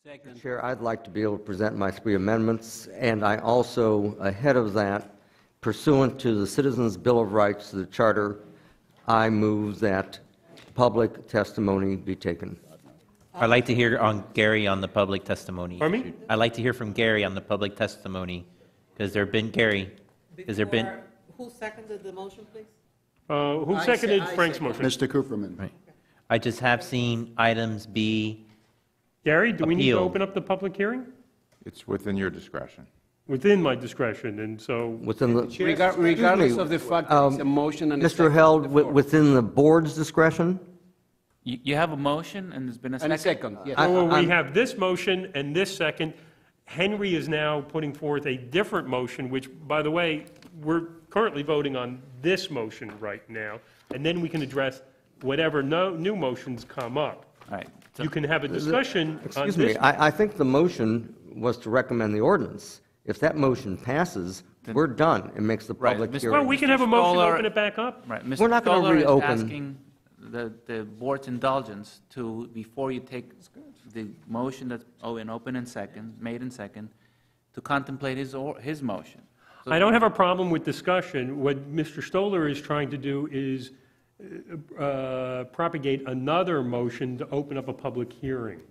Second. Chair, I'd like to be able to present my 3 amendments, and I also, ahead of that, pursuant to the Citizens' Bill of Rights, the Charter, I move that public testimony be taken. I'd like to hear on Gary on the public testimony. Pardon me? I'd like to hear from Gary on the public testimony, because there have been, Gary, has there been, Who seconded the motion, please? Who I seconded se- I Frank's second. motion? Mr. Cooperman. right. I just have seen items be, Gary, do we need to Appeal. open up the public hearing? It's within your discretion. Within my discretion, and so, Within the, Regardless of the fact that it's a motion and a second Mr. on Held, the floor. within the board's discretion? You have a motion, and there's been a And a second? second, yes. well, we I'm- have this motion and this second. Henry is now putting forth a different motion, which, by the way, we're currently voting on this motion right now, and then we can address whatever new motions come up. All right. So You can have a discussion on Excuse me, this. I think the motion was to recommend the ordinance. If that motion passes, we're done. It makes the Right, public Mr. Well, hearing. we can have a motion, Stoller- open it back up. Right, We're Mr. not gonna Stoller is reopen. asking the board's indulgence to, before you take the motion that's open and second, made and second, to contemplate his motion. So- I don't have a problem with discussion. What Mr. Stoller is trying to do is propagate another motion to open up a public hearing.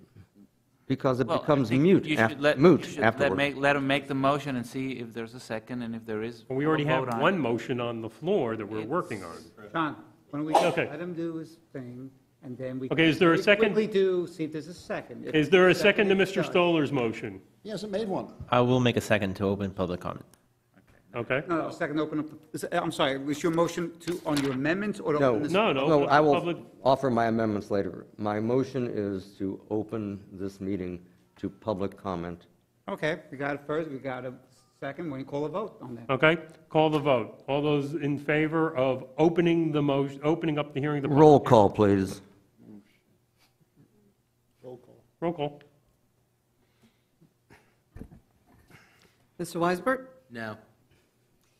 Because it Well, I becomes think mute, you should let- moot you should afterward. Let him make the motion and see if there's a second, and if there is, We already we'll have vote on one it. motion on the floor that we're working on. John, why don't we Okay. let him do his thing, and then we Okay, is there a very second? quickly do, see if there's a second. If Is there a there's second to it's Mr. done. Stoller's motion? He hasn't made one. I will make a second to open public comment. Okay? No, second, open up, I'm sorry, was your motion to, on your amendments or to No. open this? No, no. No, I will public- offer my amendments later. My motion is to open this meeting to public comment. Okay, we got it first, we got a second, we can call a vote on that. Okay, call the vote. All those in favor of opening the motion, opening up the hearing? Roll call, please. Roll call. Mr. Weisbert? No.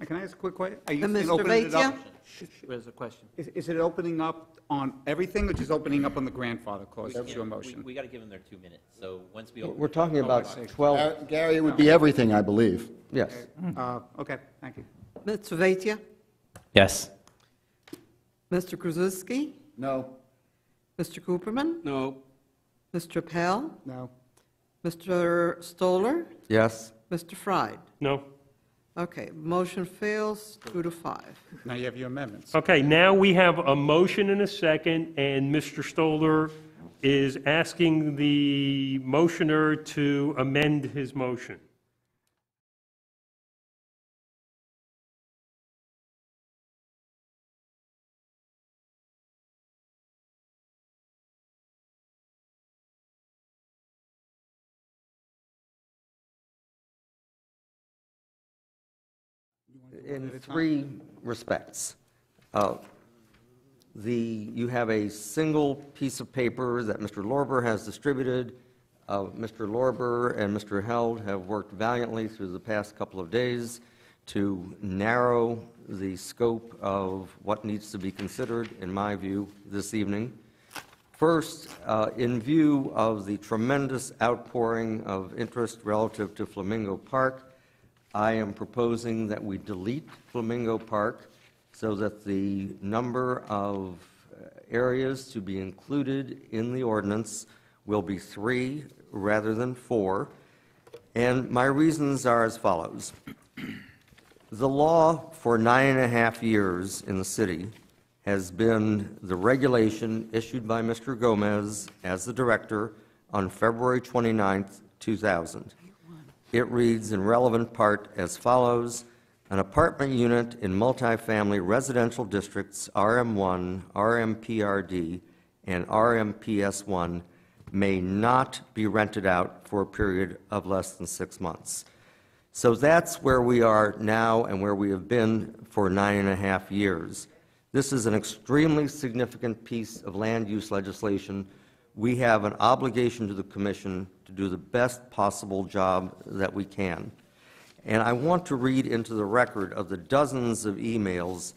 Can I ask a quick question? Are you And saying Mr. opening it up? Vaitia? There's a question. Is it opening up on everything, or just opening up on the grandfather clause? That's your motion. We got to give them their 2 minutes, so once we We're talking about 12, Gary, it would be everything, I believe. yes. Okay, thank you. Mr. Vaitia? Yes. Mr. Krasuski? No. Mr. Cooperman? No. Mr. Pell? No. Mr. Stoller? Yes. Mr. Fried? No? Okay, motion fails 2-5. Now you have your amendments. Okay, now we have a motion and a second, and Mr. Stoller is asking the motioner to amend his motion. In 3 respects. You have a single piece of paper that Mr. Lorber has distributed. Mr. Lorber and Mr. Held have worked valiantly through the past couple of days to narrow the scope of what needs to be considered, in my view, this evening. First, in view of the tremendous outpouring of interest relative to Flamingo Park, I am proposing that we delete Flamingo Park so that the number of areas to be included in the ordinance will be 3 rather than 4. And my reasons are as follows. The law for 9.5 years in the city has been the regulation issued by Mr. Gomez as the director on February 29th, 2000. It reads in relevant part as follows: an apartment unit in multifamily residential districts RM1, RMPRD, and RMPS1 may not be rented out for a period of less than 6 months. So that's where we are now and where we have been for 9.5 years. This is an extremely significant piece of land use legislation. We have an obligation to the Commission to do the best possible job that we can. And I want to read into the record of the dozens of emails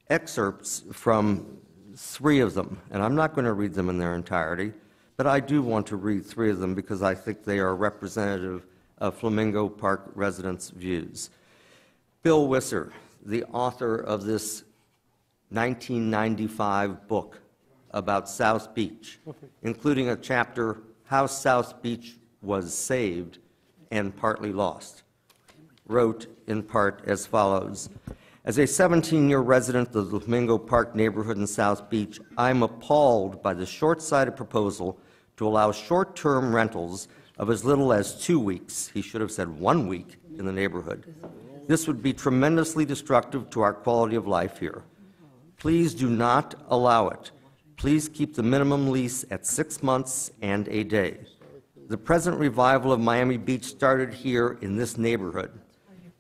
excerpts from 3 of them, and I'm not going to read them in their entirety, but I do want to read 3 of them because I think they are representative of Flamingo Park residents' views. Bill Wisser, the author of this 1995 book about South Beach, including a chapter, How South Beach Was Saved and Partly Lost, wrote in part as follows: As a 17-year resident of the Flamingo Park neighborhood in South Beach, I'm appalled by the short-sighted proposal to allow short-term rentals of as little as 2 weeks, he should have said 1 week, in the neighborhood. This would be tremendously destructive to our quality of life here. Please do not allow it. Please keep the minimum lease at 6 months and a day. The present revival of Miami Beach started here in this neighborhood.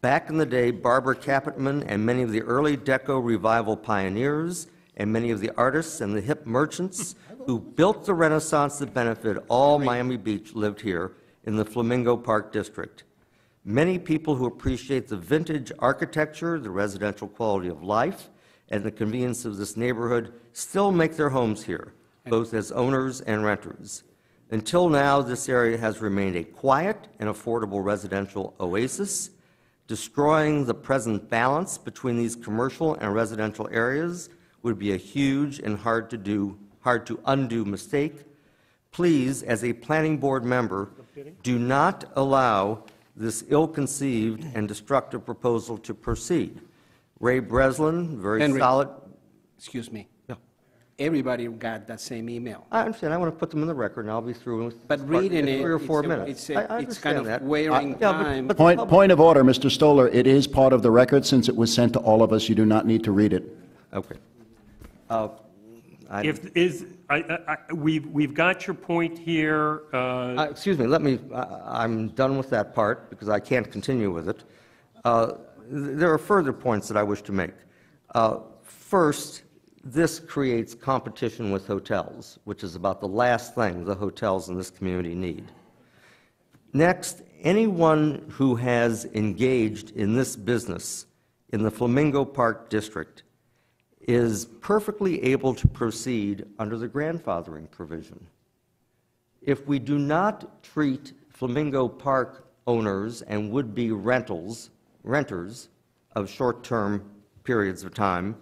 Back in the day, Barbara Capitman and many of the early Deco revival pioneers and many of the artists and the hip merchants who built the Renaissance that benefited all Miami Beach lived here in the Flamingo Park district. Many people who appreciate the vintage architecture, the residential quality of life, and the convenience of this neighborhood still make their homes here, both as owners and renters. Until now, this area has remained a quiet and affordable residential oasis. Destroying the present balance between these commercial and residential areas would be a huge and hard to undo mistake. Please, as a planning board member, do not allow this ill-conceived and destructive proposal to proceed. Ray Breslin, very Henry. solid. Excuse me. Yeah. Everybody got that same email. I understand. I want to put them in the record, and I'll be through in But reading it, 3 or 4 it's minutes. it's I it's kind understand of that. wearing Yeah, time. but the public- Point of order, Mr. Stoller, it is part of the record since it was sent to all of us. You do not need to read it. Okay. We've got your point here. Excuse me, I'm done with that part because I can't continue with it. There are further points that I wish to make. First, this creates competition with hotels, which is about the last thing the hotels in this community need. Next, anyone who has engaged in this business in the Flamingo Park District is perfectly able to proceed under the grandfathering provision. If we do not treat Flamingo Park owners and would-be renters of short-term periods of time,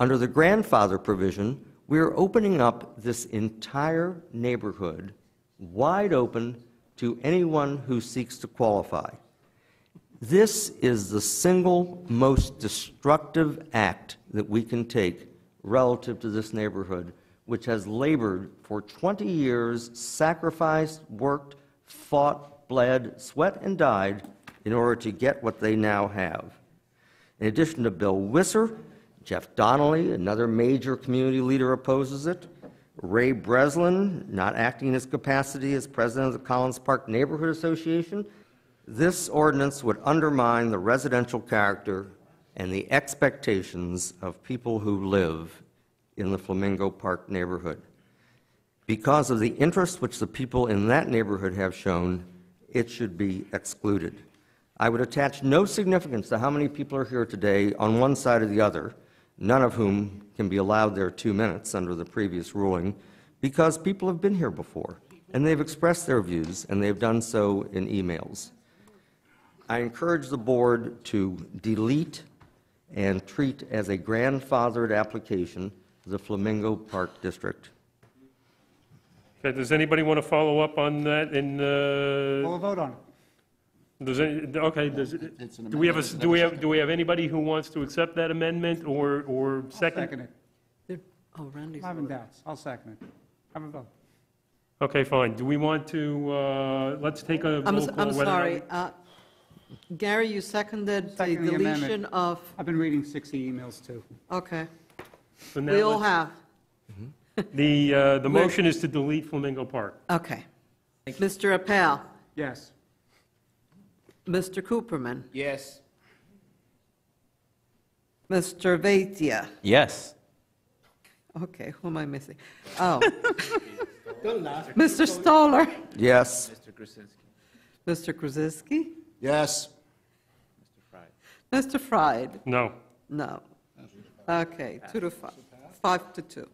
under the grandfather provision, we are opening up this entire neighborhood wide open to anyone who seeks to qualify. This is the single most destructive act that we can take relative to this neighborhood, which has labored for 20 years, sacrificed, worked, fought, bled, sweat, and died in order to get what they now have. In addition to Bill Wisser, Jeff Donnelly, another major community leader, opposes it. Ray Breslin, not acting in his capacity as president of the Collins Park Neighborhood Association. This ordinance would undermine the residential character and the expectations of people who live in the Flamingo Park neighborhood. Because of the interest which the people in that neighborhood have shown, it should be excluded. I would attach no significance to how many people are here today on one side or the other, none of whom can be allowed their 2 minutes under the previous ruling, because people have been here before, and they've expressed their views, and they've done so in emails. I encourage the board to delete and treat as a grandfathered application the Flamingo Park District. Okay, does anybody want to follow up on that in, We'll vote on it. do we have anybody who wants to accept that amendment or second? Second it. Oh, Randy's. I'm having doubts. I'll second it. Have a vote. Okay, fine. Do we want to, let's take a roll call. I'm whether or not sorry. we- Gary, you seconded the Second the amendment. deletion of, I've been reading 60 emails, too. okay. So now We all let's- have. The motion is to delete Flamingo Park. Okay. Mr. Appel, Yes. Mr. Cooperman, Yes. Mr. Vatia. Yes. Okay, who am I missing? Oh. Mr. Stoller, Yes. Mr. Krasinski. Mr. Krasinski, Yes. Mr. Fried. No. No. Okay, 2 to 5, 5 to 2.